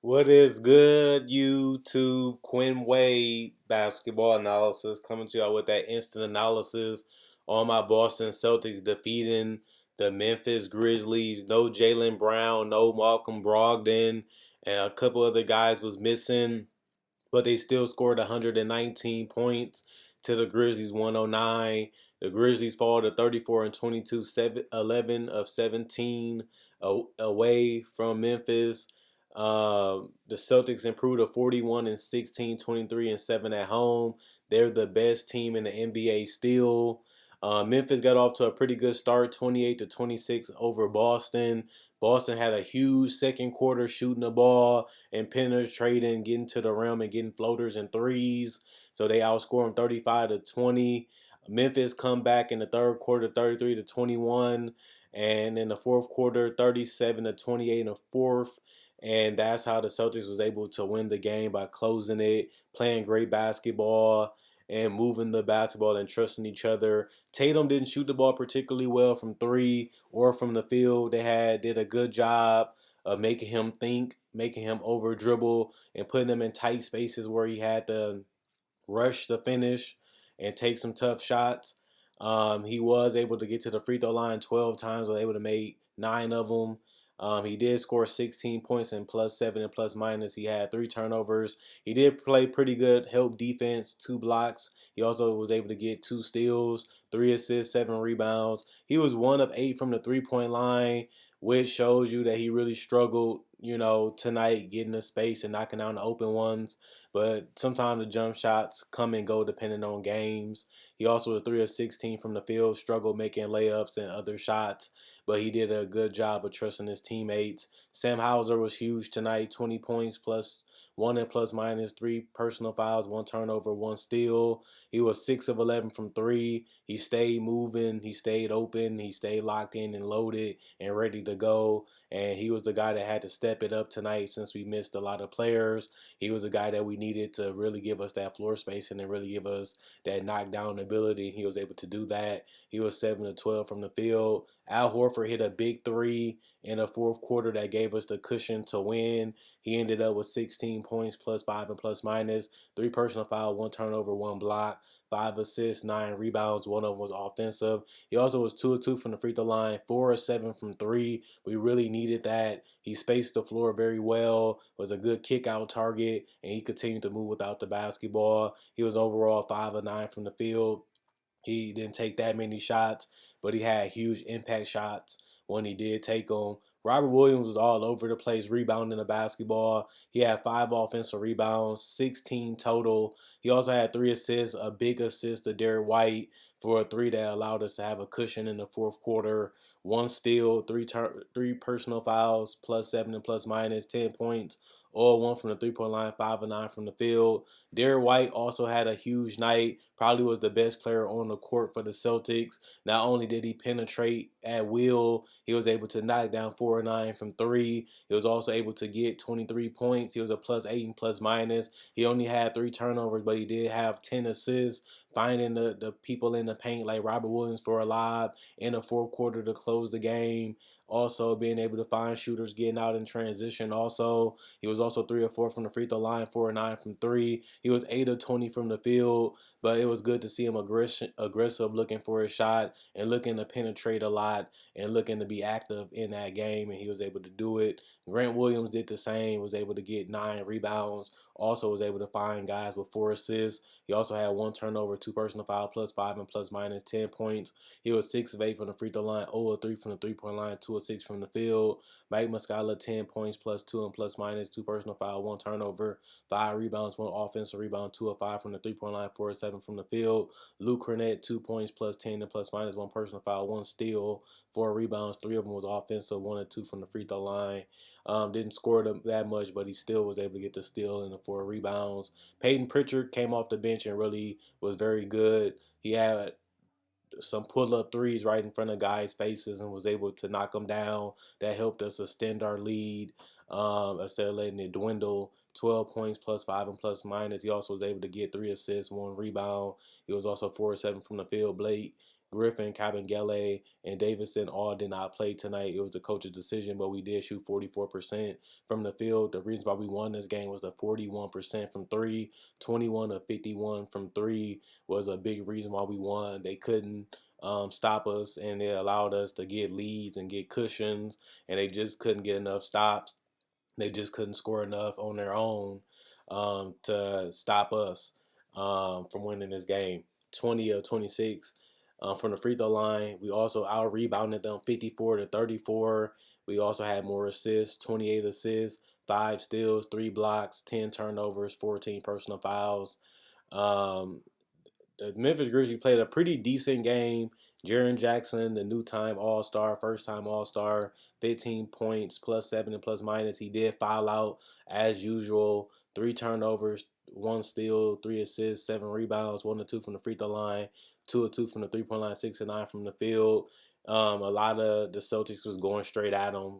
What is good, YouTube? Quinn Wade basketball analysis coming to y'all with that instant analysis on my Boston Celtics defeating the Memphis Grizzlies. No Jaylen Brown, no Malcolm Brogdon, and a couple other guys was missing, but they still scored 119 points to the Grizzlies 109. The Grizzlies fall to 34 and 22, 11 of 17 away from Memphis. The Celtics improved to 41 and 16, 23 and 7 at home. They're the best team in the NBA still. Memphis got off to a pretty good start, 28 to 26 over Boston. Boston had a huge second quarter shooting the ball and penetrating, getting to the rim and getting floaters and threes. So they outscored them 35 to 20. Memphis come back in the third quarter, 33 to 21, and in the fourth quarter, 37 to 28 in the fourth. And that's how the Celtics was able to win the game by closing it, playing great basketball, and moving the basketball and trusting each other. Tatum didn't shoot the ball particularly well from three or from the field. They did a good job of making him think, making him over dribble, and putting him in tight spaces where he had to rush the finish and take some tough shots. He was able to get to the free throw line 12 times, was able to make 9 of them. He did score 16 points and plus 7 and plus minus. He had 3 turnovers. He did play pretty good help defense, 2 blocks. He also was able to get 2 steals, 3 assists, 7 rebounds. He was 1 of 8 from the 3-point line, which shows you that he really struggled, tonight getting the space and knocking down the open ones. But sometimes the jump shots come and go depending on games. He also was 3 of 16 from the field, struggled making layups and other shots, but he did a good job of trusting his teammates. Sam Hauser was huge tonight, 20 points plus 1 and plus minus, 3 personal fouls, 1 turnover, 1 steal. He was 6 of 11 from 3. He stayed moving, he stayed open, he stayed locked in and loaded and ready to go. And he was the guy that had to step it up tonight since we missed a lot of players. He was a guy that we needed to really give us that floor space and then really give us that knockdown ability. He was able to do that. He was 7 to 12 from the field. Al Horford hit a big three in the fourth quarter that gave us the cushion to win. He ended up with 16 points plus 5 and plus minus, 3 personal foul, 1 turnover, 1 block. 5 assists, 9 rebounds. One of them was offensive. He also was 2 of 2 from the free throw line, 4 of 7 from 3. We really needed that. He spaced the floor very well, was a good kick out target, and he continued to move without the basketball. He was overall 5 of 9 from the field. He didn't take that many shots, but he had huge impact shots when he did take them. Robert Williams was all over the place rebounding the basketball. He had 5 offensive rebounds, 16 total. He also had 3 assists, a big assist to Derek White for a three that allowed us to have a cushion in the fourth quarter. 1 steal, 3 personal fouls, plus 7 and plus minus, 10 points. All 1 from the 3-point line, 5 of 9 from the field. Derek White also had a huge night. Probably was the best player on the court for the Celtics. Not only did he penetrate at will, he was able to knock down 4 or 9 from 3. He was also able to get 23 points. He was a plus 8 and plus minus. He only had 3 turnovers, but he did have 10 assists, finding the people in the paint like Robert Williams for a lob in the fourth quarter to close the game. Also being able to find shooters getting out in transition. Also, he was also 3 or 4 from the free throw line, 4 or 9 from 3. He was 8 of 20 from the field, but it was good to see him aggressive, looking for his shot and looking to penetrate a lot and looking to be active in that game, and he was able to do it. Grant Williams did the same, was able to get 9 rebounds, also was able to find guys with 4 assists. He also had 1 turnover, 2 personal foul, plus 5 and plus minus, 10 points. He was 6 of 8 from the free throw line, 0 of 3 from the 3-point line, 2 of 6 from the field. Mike Muscala, 10 points, plus 2 and plus minus, 2 personal foul, 1 turnover, 5 rebounds, 1 offensive rebound, 2 of 5 from the 3-point line, 4 of 7 from the field. Luke Cornett, 2 points, plus 10 and plus minus, 1 personal foul, 1 steal, 4 rebounds, 3 of them was offensive, 1 and 2 from the free throw line. Didn't score that much, but he still was able to get the steal and the 4 rebounds. Peyton Pritchard came off the bench and really was very good. He had some pull-up threes right in front of guys' faces and was able to knock them down. That helped us extend our lead instead of letting it dwindle. 12 points plus 5 and plus minus. He also was able to get 3 assists, 1 rebound. He was also 4 or 7 from the field. Blake Griffin, Kabengele, and Davidson all did not play tonight. It was the coach's decision, but we did shoot 44% from the field. The reason why we won this game was the 41% from three, 21 of 51 from three was a big reason why we won. They couldn't stop us, and it allowed us to get leads and get cushions, and they just couldn't get enough stops. They just couldn't score enough on their own to stop us from winning this game. 20 of 26 from the free throw line. We also out rebounded them 54-34. We also had more assists, 28 assists, 5 steals, 3 blocks, 10 turnovers, 14 personal fouls. Um, the Memphis Grizzlies played a pretty decent game. Jaren Jackson, the new time All Star, first time All Star, 15 points, +7 and plus minus. He did foul out as usual. 3 turnovers, 1 steal, 3 assists, 7 rebounds, 1 or 2 from the free throw line, 2 or 2 from the 3-point line, 6 or 9 from the field. A lot of the Celtics was going straight at him,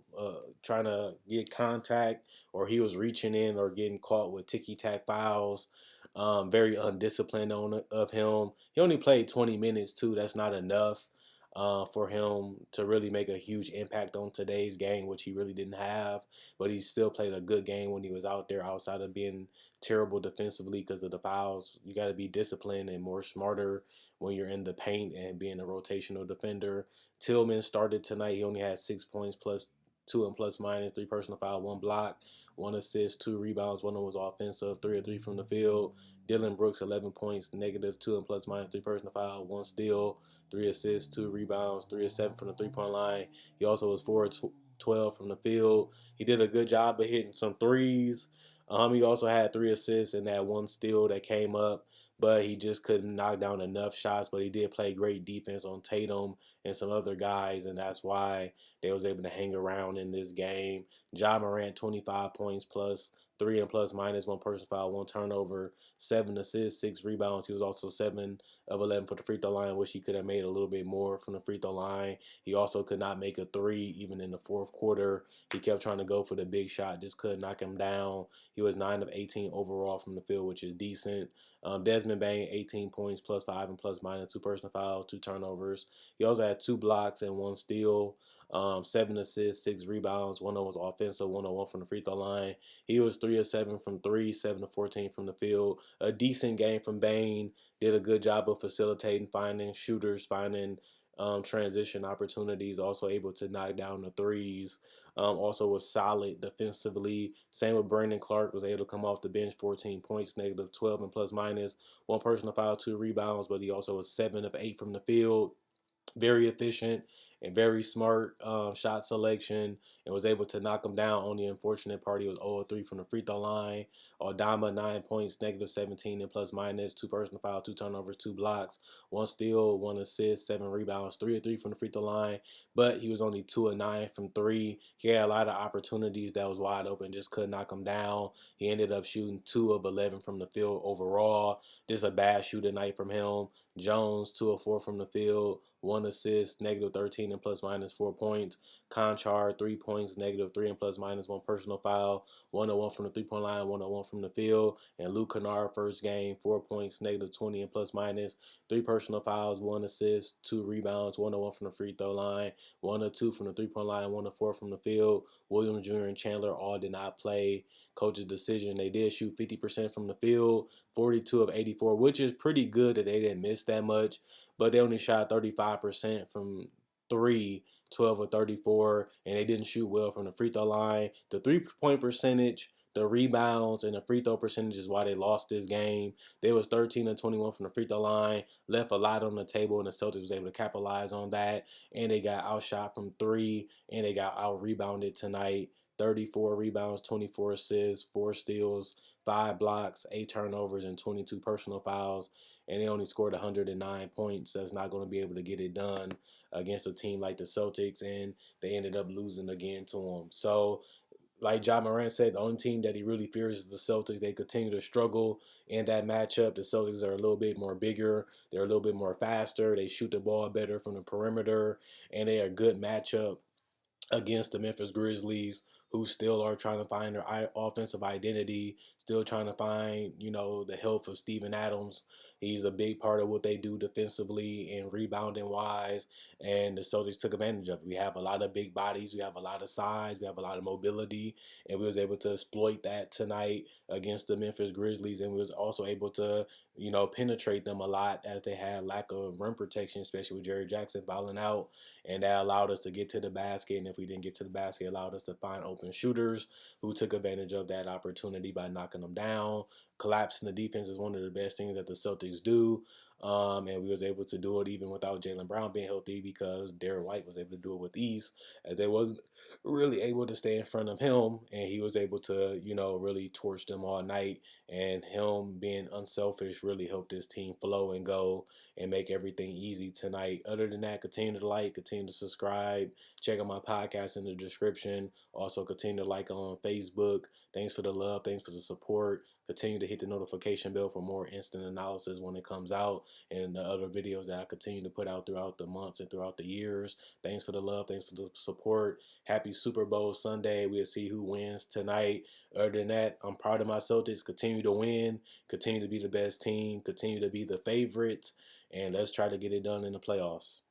trying to get contact, or he was reaching in or getting caught with ticky tack fouls. Very undisciplined of him. He only played 20 minutes too. That's not enough for him to really make a huge impact on today's game, which he really didn't have. But he still played a good game when he was out there, outside of being terrible defensively because of the fouls. You got to be disciplined and more smarter when you're in the paint and being a rotational defender. Tillman started tonight. He only had 6 points, +2 and plus minus, 3 personal foul, 1 block, 1 assist, 2 rebounds. One of them was offensive, 3 or 3 from the field. Dylan Brooks, 11 points, -2 and plus minus, 3 personal foul, 1 steal, 3 assists, 2 rebounds, 3 of 7 from the 3-point line. He also was 4 of 12 from the field. He did a good job of hitting some threes. He also had 3 assists and that 1 steal that came up, but he just couldn't knock down enough shots. But he did play great defense on Tatum and some other guys, and that's why they was able to hang around in this game. Ja Morant, 25 points plus 3 and plus minus, 1 personal foul, 1 turnover, 7 assists, 6 rebounds. He was also 7 of 11 for the free throw line. Wish he could have made a little bit more from the free throw line. He also could not make a three even in the fourth quarter. He kept trying to go for the big shot, just couldn't knock him down. He was 9 of 18 overall from the field, which is decent. Desmond Bane, 18 points, +5 and plus minus, 2 personal fouls, 2 turnovers. He also had 2 blocks and 1 steal. 7 assists, 6 rebounds. One of them was offensive, 1 of 1 from the free throw line. He was 3 of 7 from three, 7 of 14 from the field. A decent game from Bane. Did a good job of facilitating, finding shooters, finding transition opportunities. Also able to knock down the threes. Also was solid defensively. Same with Brandon Clark. Was able to come off the bench, 14 points, -12 and plus minus, 1 personal foul, 2 rebounds. But he also was 7 of 8 from the field. Very efficient and very smart shot selection, and was able to knock him down. Only unfortunate part, he was 0 of 3 from the free throw line. Aldama, 9 points, -17 and plus minus, 2 personal fouls, 2 turnovers, 2 blocks, 1 steal, 1 assist, 7 rebounds, 3 of 3 from the free throw line. But he was only 2 of 9 from three. He had a lot of opportunities that was wide open, just couldn't knock him down. He ended up shooting 2 of 11 from the field overall. Just a bad shooting night from him. Jones, 2 of 4 from the field, 1 assist, -13 and plus minus, 4 points. Conchar, 3 points, -3 and plus minus, 1 personal foul, 1 of 1 from the 3-point line, 1 of 1 from the field. And Luke Kennard, first game, 4 points, -20 and plus minus, 3 personal fouls, 1 assist, 2 rebounds, 1 of 1 from the free throw line, 1 of 2 from the 3-point line, 1 of 4 from the field. Williams Jr. and Chandler all did not play. Coach's decision. They did shoot 50% from the field, 42 of 84, which is pretty good that they didn't miss that much. But they only shot 35% from three, 12 of 34, and they didn't shoot well from the free throw line. The 3-point percentage, the rebounds, and the free throw percentage is why they lost this game. They was 13 of 21 from the free throw line, left a lot on the table, and the Celtics was able to capitalize on that. And they got outshot from three, and they got out rebounded tonight. 34 rebounds, 24 assists, 4 steals, 5 blocks, 8 turnovers, and 22 personal fouls. And they only scored 109 points. That's not going to be able to get it done against a team like the Celtics, and they ended up losing again to them. So, like Ja Morant said, the only team that he really fears is the Celtics. They continue to struggle in that matchup. The Celtics are a little bit more bigger. They're a little bit more faster. They shoot the ball better from the perimeter, and they are a good matchup against the Memphis Grizzlies, who still are trying to find their offensive identity, still trying to find, the health of Steven Adams. He's a big part of what they do defensively and rebounding wise, and the Celtics took advantage of it. We have a lot of big bodies, we have a lot of size, we have a lot of mobility, and we was able to exploit that tonight against the Memphis Grizzlies, and we was also able to, penetrate them a lot as they had lack of rim protection, especially with Jerry Jackson fouling out, and that allowed us to get to the basket. And if we didn't get to the basket, it allowed us to find open shooters who took advantage of that opportunity by knocking them down. Collapsing the defense is one of the best things that the Celtics do. And we was able to do it even without Jaylen Brown being healthy, because Derek White was able to do it with ease, as they wasn't really able to stay in front of him, and he was able to, really torch them all night. And him being unselfish really helped his team flow and go and make everything easy tonight. Other than that, continue to like, continue to subscribe, check out my podcast in the description. Also, continue to like on Facebook. Thanks for the love, thanks for the support. Continue to hit the notification bell for more instant analysis when it comes out, and the other videos that I continue to put out throughout the months and throughout the years. Thanks for the love, thanks for the support. Happy Super Bowl Sunday. We'll see who wins tonight. Other than that, I'm proud of my Celtics. Continue to win, continue to be the best team, continue to be the favorites, and let's try to get it done in the playoffs.